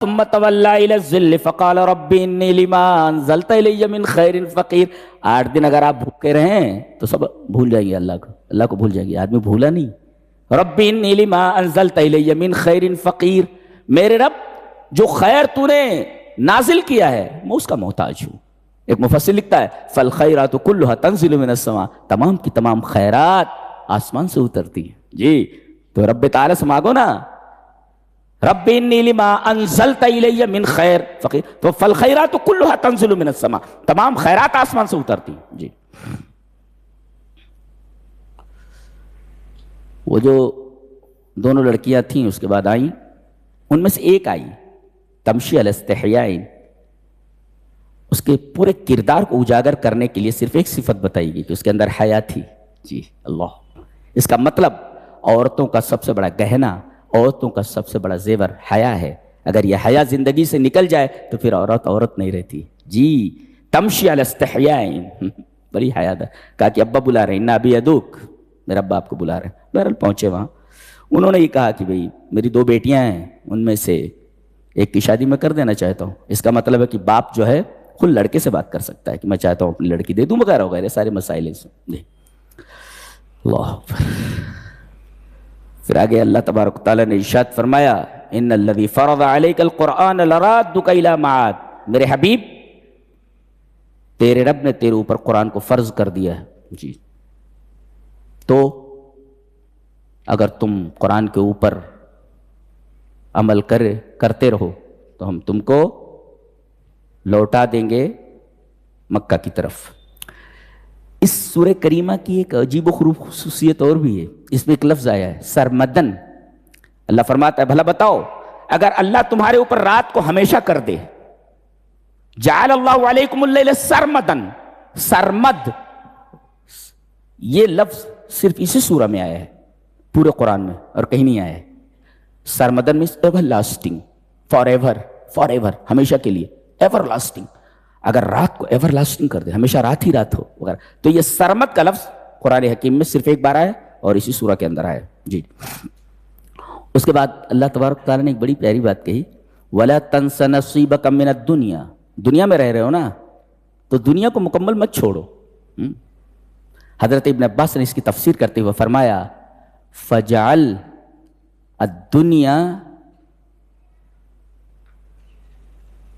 ثم تولى الى الذل فقال رب انی لما انزلت الی من خیر فقیر. 8 دن اگر آپ بھوکے رہیں تو سب بھول جائیں گے اللہ کو بھول جائیں گے. آدمی بھولا نہیں. رب انی لما انزلت الی من خیر فقیر, میرے رب جو خیر تو نے نازل کیا ہے میں اس کا محتاج ہوں. ایک مفسر لکھتا ہے فالخیرات کلها تنزل من السماء, تمام کی تمام خیرات آسمان سے اترتی ہیں. جی تو رب تعالی سے مانگو نا, رب انی لما انزلت الی من خیر فقیر, تو فالخیرات کلها تنزل من السماء, تمام خیرات آسمان سے اترتی ہیں. جی وہ جو دونوں لڑکیاں تھیں اس کے بعد آئیں, ان میں سے ایک آئی تمشی علی استحیاء, اس کے پورے کردار کو اجاگر کرنے کے لیے صرف ایک صفت بتائی گئی کہ اس کے اندر حیا تھی. جی اللہ, اس کا مطلب عورتوں کا سب سے بڑا گہنا, عورتوں کا سب سے بڑا زیور حیا ہے. اگر یہ حیا زندگی سے نکل جائے تو پھر عورت نہیں رہتی. جی تمشی علی استحیاء, بڑی حیا تھا. کہا کہ ابا بلا رہے ہیں, ابی ادوک, میرا ابا آپ کو بلا رہے ہیں. بہرحال پہنچے وہاں, انہوں نے یہ کہا کہ بھئی میری 2 بیٹیاں ہیں, ان میں سے ایک کی شادی میں کر دینا چاہتا ہوں. اس کا مطلب ہے کہ باپ جو ہے خود لڑکے سے بات کر سکتا ہے کہ میں چاہتا ہوں اپنی لڑکی دے دوں وغیرہ وغیرہ سارے مسائل ہیں. جی اللہ اکبر. پھر آگے اللہ تبارک و تعالیٰ نے ارشاد فرمایا ان الذی فرض علیک القرآن لرادک الی معاد, میرے حبیب تیرے رب نے تیرے اوپر قرآن کو فرض کر دیا ہے. جی تو اگر تم قرآن کے اوپر عمل کرتے رہو تو ہم تم کو لوٹا دیں گے مکہ کی طرف. اس سورہ کریمہ کی ایک عجیب و غریب خصوصیت اور بھی ہے, اس میں ایک لفظ آیا ہے سرمدن. اللہ فرماتا ہے بھلا بتاؤ اگر اللہ تمہارے اوپر رات کو ہمیشہ کر دے, جعل اللہ علیکم اللیل سرمدن, سرمد یہ لفظ صرف اسی سورہ میں آیا ہے پورے قرآن میں اور کہیں نہیں آیا ہے. سرمدن means everlasting, forever, forever, ہمیشہ کے لیے, ایور لاسٹنگ. اگر رات کو ایور لاسٹنگ کر دے, ہمیشہ رات ہی رات ہو وغیرہ, تو یہ سرمد کا لفظ قرآن حکیم میں صرف ایک بار آیا اور اسی سورہ کے اندر آیا. جی اس کے بعد اللہ تبارک تعالیٰ نے ایک بڑی پیاری بات کہی, وَلَا تَنْسَ نَصِيبَكَ مِنَ الدُّنْيَا, دنیا میں رہ رہے ہو نا تو دنیا کو مکمل مت چھوڑو. حضرت ابن عباس نے اس کی تفسیر کرتے ہوئے فرمایا فَجَعَلْ الدُّنْيَا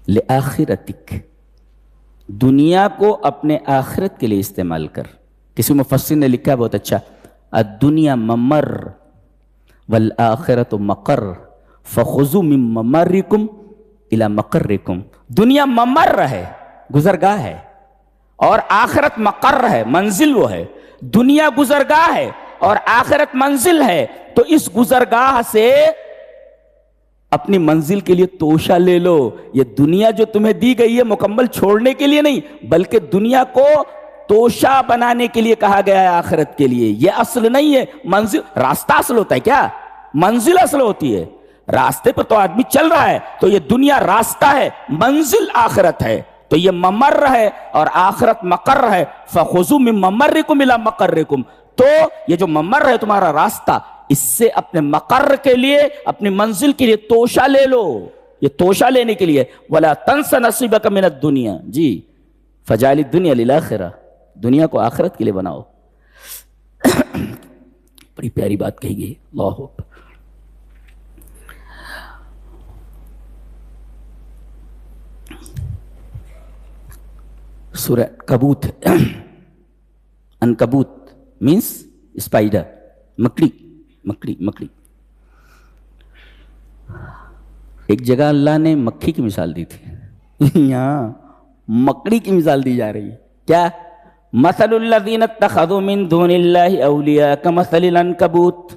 لِآخِرَتِكَ, دنیا کو اپنے آخرت کے لیے استعمال کر. کسی مفسر نے لکھا بہت اچھا, الدنیا ممر والآخرت مقر فخذوا من ممرکم الی مقرکم. دنیا ممر ہے, گزرگاہ ہے, اور آخرت مقر ہے, منزل وہ ہے. دنیا گزرگاہ ہے اور آخرت منزل ہے, تو اس گزرگاہ سے اپنی منزل کے لیے توشہ لے لو. یہ دنیا جو تمہیں دی گئی ہے مکمل چھوڑنے کے لیے نہیں, بلکہ دنیا کو توشہ بنانے کے لیے کہا گیا ہے آخرت کے لیے. یہ اصل نہیں ہے, منزل, راستہ اصل ہوتا ہے کیا, منزل اصل ہوتی ہے. راستے پر تو آدمی چل رہا ہے, تو یہ دنیا راستہ ہے, منزل آخرت ہے. تو یہ ممر ہے اور آخرت مقر ہے. فخذوا من ممرکم الی مقرکم, تو یہ جو ممر ہے تمہارا راستہ, اس سے اپنے مقر کے لیے, اپنی منزل کے لیے توشہ لے لو. یہ توشہ لینے کے لیے وَلَا تَنْسَ نَصِيبَكَ مِنَ الدُّنْيَا. جی فَجَعَلِ الدُّنْيَا لِلْآخِرَةِ, دنیا کو آخرت کے لیے بناؤ. بڑی پیاری بات کہی گئی. اللہ اکبر. سورہ کبوت, انکبوت مینس اسپائڈر, مکڑی, مکڑی, مکڑی. ایک جگہ اللہ نے مکھی کی مثال دی تھی, یہاں مکڑی کی مثال دی جا رہی ہے. کیا مثل الذین اتخذوا من دون اللہ اولیاء کمثل العنکبوت,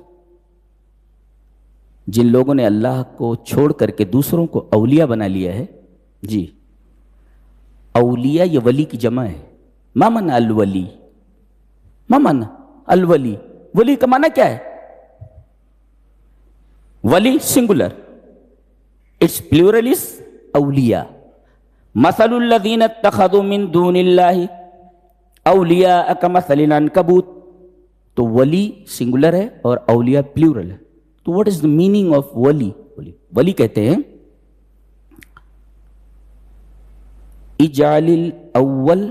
جن لوگوں نے اللہ کو چھوڑ کر کے دوسروں کو اولیاء بنا لیا ہے. جی اولیاء یہ ولی کی جمع ہے. ما معنی الولی, ما معنی الولی, ولی کا معنی کیا ہے؟ ولی سنگولر, اٹس پلورل از اولیاء. مثل الذین اتخذوا من دون اللہ اولیاء کمثل العنکبوت, تو ولی سنگولر ہے اور اولیاء پلورل ہے. تو what is the meaning of ولی؟ ولی کہتے ہیں اجعل الاول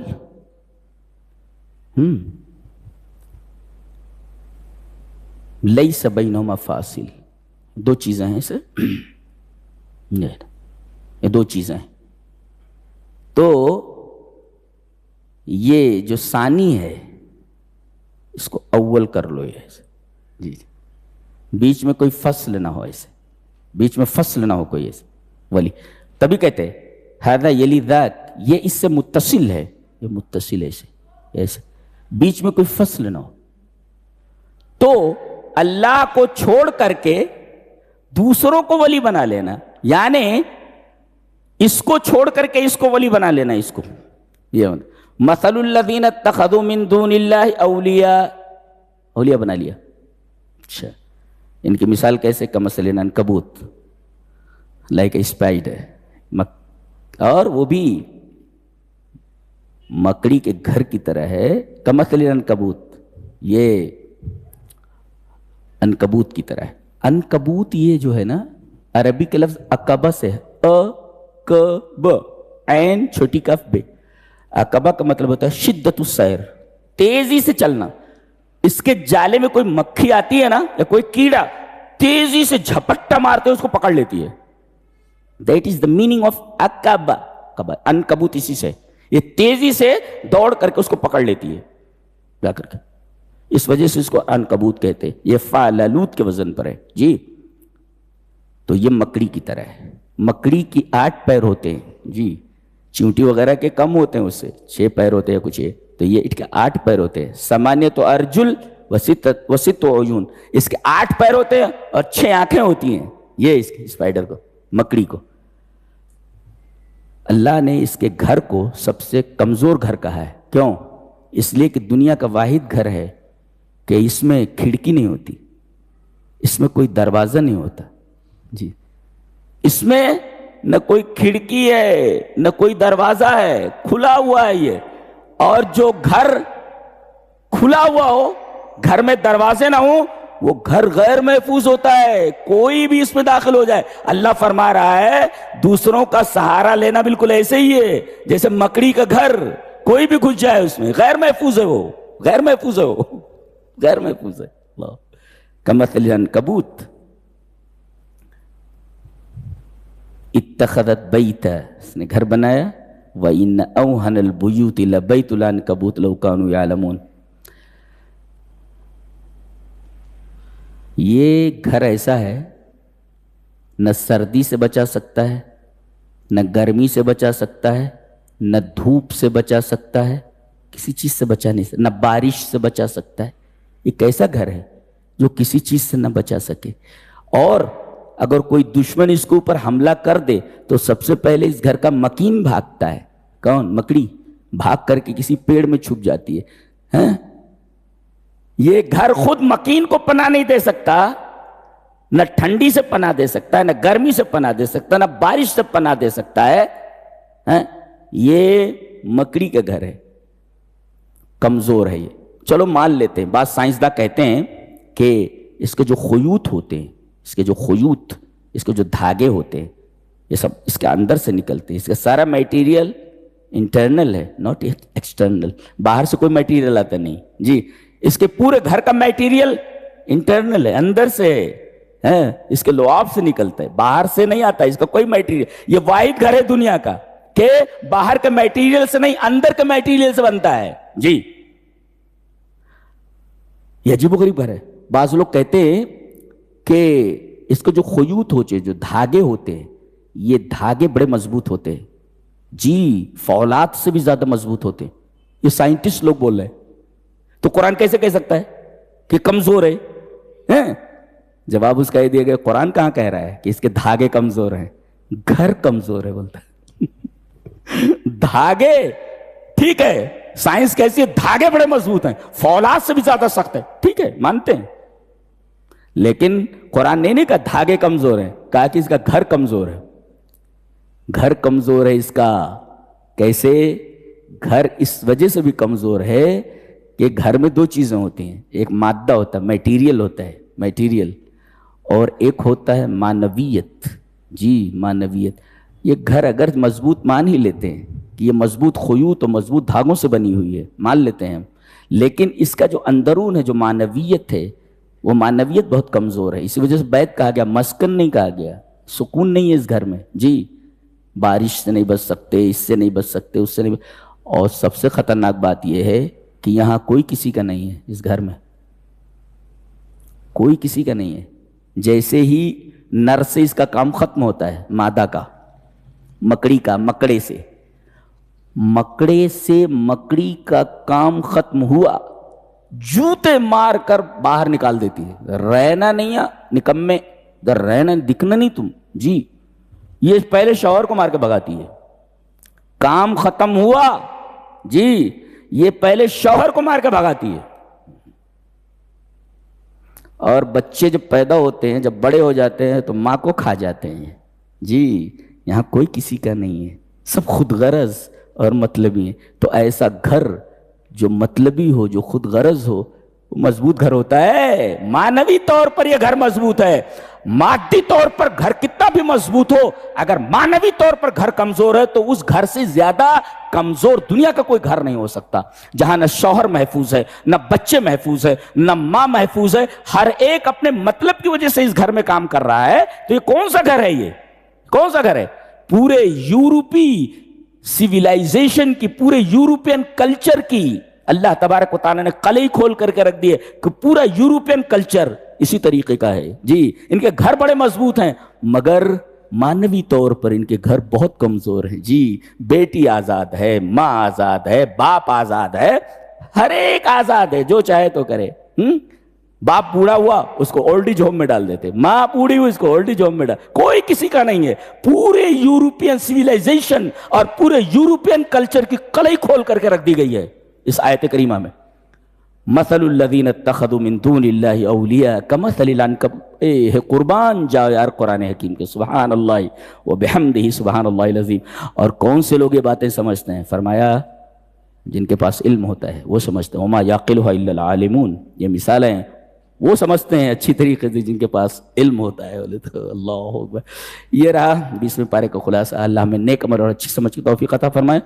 لیس بینہما فاصل، دو چیزیں ہیں اسے، یہ دو چیزیں ہیں. تو یہ جو ثانی ہے اس کو اول کر لو، یہ جی بیچ میں کوئی فصل نہ ہو، ایسے بیچ میں فصل نہ ہو کوئی ایسے ولی. تبھی کہتے ہیں ھذا یلی ذاک، یہ اس سے متصل ہے، یہ متصل ہے ایسے بیچ میں کوئی فصل نہ ہو. تو اللہ کو چھوڑ کر کے دوسروں کو ولی بنا لینا، یعنی اس کو چھوڑ کر کے اس کو ولی بنا لینا، اس کو یہ مثل الذین اتخذوا من دون اللہ اولیاء بنا لیا. اچھا ان کی مثال کیسے؟ کمثل عنکبوت، لائک اے اسپائڈر، اور وہ بھی مکڑی کے گھر کی طرح ہے. کمثل عنکبوت، یہ عنکبوت کی طرح ہے. عنکبوت یہ جو ہے نا عربی کے لفظ عقبہ سے ہے، ا-ق-ب، عین چھوٹی کف بے. عقبہ کا مطلب ہوتا ہے شدت السیر، تیزی سے چلنا. اس کے جالے میں کوئی مکھی آتی ہے نا یا کوئی کیڑا، تیزی سے جھپٹا مارتے اس کو پکڑ لیتی ہے. That is the meaning of عقبہ. عنکبوت اسی سے، یہ تیزی سے دوڑ کر کے اس کو پکڑ لیتی ہے جا کر کے، اس وجہ سے اس کو عنکبوت کہتے ہیں. یہ فعللوت کے وزن پر ہے جی. تو یہ مکڑی کی طرح ہے. مکڑی کی 8 پیر ہوتے ہیں جی، چونٹی وغیرہ کے کم ہوتے ہیں، اس سے 6 پیر ہوتے ہیں کچھ ہے. تو یہ اس کے 8 پیر ہوتے ہیں. ثمانیۃ ارجل وست عیون، اس کے 8 پیر ہوتے ہیں اور 6 آنکھیں ہوتی ہیں. یہ اس کے اسپائڈر کو، مکڑی کو اللہ نے اس کے گھر کو سب سے کمزور گھر کہا ہے. کیوں؟ اس لیے کہ دنیا کا واحد گھر ہے کہ اس میں کھڑکی نہیں ہوتی، اس میں کوئی دروازہ نہیں ہوتا جی. اس میں نہ کوئی کھڑکی ہے نہ کوئی دروازہ ہے، کھلا ہوا ہے یہ. اور جو گھر کھلا ہوا ہو، گھر میں دروازے نہ ہوں، وہ گھر غیر محفوظ ہوتا ہے، کوئی بھی اس میں داخل ہو جائے. اللہ فرما رہا ہے دوسروں کا سہارا لینا بالکل ایسے ہی ہے جیسے مکڑی کا گھر، کوئی بھی گھس جائے اس میں، غیر محفوظ ہے، وہ غیر محفوظ ہے، وہ غیر محفوظ ہے. اللہ کمثل عنکبوت اتخذت بیتا، اس نے گھر بنایا. وَإِنَّ أَوْهَنَ الْبُيُوتِ لَبَيْتُ الْعَنْكَبُوتِ لَوْ كَانُوا يَعْلَمُونَ. یہ گھر ایسا ہے نہ سردی سے بچا سکتا ہے، نہ گرمی سے بچا سکتا ہے، نہ دھوپ سے بچا سکتا ہے، کسی چیز سے بچا نہیں سکتا، نہ بارش سے بچا سکتا ہے. ایک ایسا گھر ہے جو کسی چیز سے نہ بچا سکے. اور اگر کوئی دشمن اس کے اوپر حملہ کر دے تو سب سے پہلے اس گھر کا مکین بھاگتا ہے. کون؟ مکڑی بھاگ کر کے کسی پیڑ میں چھپ جاتی ہے. یہ گھر خود مکین کو پناہ نہیں دے سکتا، نہ ٹھنڈی سے پناہ دے سکتا ہے، نہ گرمی سے پناہ دے سکتا ہے، نہ بارش سے پناہ دے سکتا ہے. یہ مکڑی کا گھر ہے، کمزور ہے یہ. چلو مان لیتے ہیں، بعض سائنسداں کہتے ہیں کہ اس کے جو خیوط ہوتے ہیں، اس کے جو خیوط، اس کے جو دھاگے ہوتے ہیں، یہ سب اس کے اندر سے نکلتے ہیں. اس کا سارا میٹیریل انٹرنل ہے، ناٹ ایکسٹرنل. باہر سے کوئی میٹیریل آتا نہیں جی. اس کے پورے گھر کا میٹیریل انٹرنل ہے، اندر سے ہے، اس کے لعاب سے نکلتا ہے، باہر سے نہیں آتا اس کا کوئی میٹیریل. یہ واحد گھر ہے دنیا کا کہ باہر کے میٹیریل سے نہیں، اندر کے میٹیریل سے بنتا ہے جی. یہ عجیب و غریب گھر ہے. بعض لوگ کہتے ہیں کہ اس کے جو خیوط ہوتے ہیں، جو دھاگے ہوتے ہیں، یہ دھاگے بڑے مضبوط ہوتے ہیں جی، فولاد سے بھی زیادہ مضبوط ہوتے ہیں. یہ سائنٹسٹ لوگ بول رہے ہیں. تو قرآن کیسے کہہ سکتا ہے کہ کمزور ہے؟ جواب اس کا یہ دیا گیا، قرآن کہاں کہہ رہا ہے کہ اس کے دھاگے کمزور ہیں؟ گھر کمزور ہے بولتا ہے. دھاگے ٹھیک ہے، سائنس کیسی ہے، دھاگے بڑے مضبوط ہیں، فولاد سے بھی زیادہ سخت ہے، ٹھیک ہے مانتے ہیں. لیکن قرآن نے نہیں کہا دھاگے کمزور ہیں، کہا کہ اس کا گھر کمزور ہے. گھر کمزور ہے اس کا. کیسے؟ گھر اس وجہ سے بھی کمزور ہے کہ گھر میں 2 چیزیں ہوتی ہیں، ایک مادہ ہوتا ہے، میٹیریل ہوتا ہے، میٹیریل، اور ایک ہوتا ہے معنویت جی، معنویت. یہ گھر اگر مضبوط مان ہی لیتے ہیں کہ یہ مضبوط خیوط و مضبوط دھاگوں سے بنی ہوئی ہے، مان لیتے ہیں ہم، لیکن اس کا جو اندرون ہے، جو معنویت ہے، وہ معنویت بہت کمزور ہے. اسی وجہ سے بیت کہا گیا، مسکن نہیں کہا گیا. سکون نہیں ہے اس گھر میں جی. بارش سے نہیں بچ سکتے، اس سے نہیں بچ سکتے، اس سے نہیں اور سب سے خطرناک بات یہ ہے کہ یہاں کوئی کسی کا نہیں ہے. اس گھر میں کوئی کسی کا نہیں ہے. جیسے ہی نر سے اس کا کام ختم ہوتا ہے، مادہ کا، مکڑی کا، مکڑے سے مکڑی کا کام ختم ہوا، جوتے مار کر باہر نکال دیتی ہے. رہنا نہیں ہے نکمے، اگر رہنا دکھنا نہیں تم جی. یہ پہلے شوہر کو مار کے بھگاتی ہے. کام ختم ہوا جی، یہ پہلے شوہر کو مار کے بھگاتی ہے. اور بچے جب پیدا ہوتے ہیں، جب بڑے ہو جاتے ہیں تو ماں کو کھا جاتے ہیں جی. یہاں کوئی کسی کا نہیں ہے، سب خود غرض اور مطلبی ہیں. تو ایسا گھر جو مطلبی ہو، جو خود غرض ہو، وہ مضبوط گھر ہوتا ہے. معنوی طور پر یہ گھر مضبوط ہے. مادی طور پر گھر کتنا بھی مضبوط ہو، اگر معنوی طور پر گھر کمزور ہے تو اس گھر سے زیادہ کمزور دنیا کا کوئی گھر نہیں ہو سکتا. جہاں نہ شوہر محفوظ ہے، نہ بچے محفوظ ہے، نہ ماں محفوظ ہے، ہر ایک اپنے مطلب کی وجہ سے اس گھر میں کام کر رہا ہے. تو یہ کون سا گھر ہے؟ یہ کون سا گھر ہے؟ پورے یورپی سیویلائزیشن کی، پورے یورپین کلچر کی اللہ تبارک و تعالیٰ نے قلعے کھول کر کے رکھ دیے کہ پورا یورپین کلچر اسی طریقے کا ہے جی. ان کے گھر بڑے مضبوط ہیں، مگر معنوی طور پر ان کے گھر بہت کمزور ہیں جی. بیٹی آزاد ہے، ماں آزاد ہے، باپ آزاد ہے، ہر ایک آزاد ہے، جو چاہے تو کرے. باپ بوڑھا ہوا اس کو اولڈ ایج ہوم میں ڈال دیتے، ماں بوڑھی ہوئی اس کو اولڈ ایج ہوم میں ڈال. کوئی کسی کا نہیں ہے. پورے یورپین سیویلائزیشن اور پورے یورپین کلچر کی قلعے کھول کر کے رکھ دی گئی ہے اس آیت کریمہ میں. مثل الذین اتخذوا من دون اللہ اولیاء کمثل العنکبوت. قربان جاؤ یار قرآن حکیم کے، سبحان اللہ وبحمدہ سبحان اللہ العظیم. اور کون سے لوگ یہ باتیں سمجھتے ہیں؟ فرمایا جن کے پاس علم ہوتا ہے وہ سمجھتے ہیں. وما یعقلها الا العالمون. یہ مثالیں وہ سمجھتے ہیں اچھی طریقے سے جن کے پاس علم ہوتا ہے. بولے تو اللہ اکبر. یہ رہا 20ویں پارے کا خلاصہ. اللہ ہمیں نیک عمل اور اچھی سمجھ کی توفیق عطا فرمائے.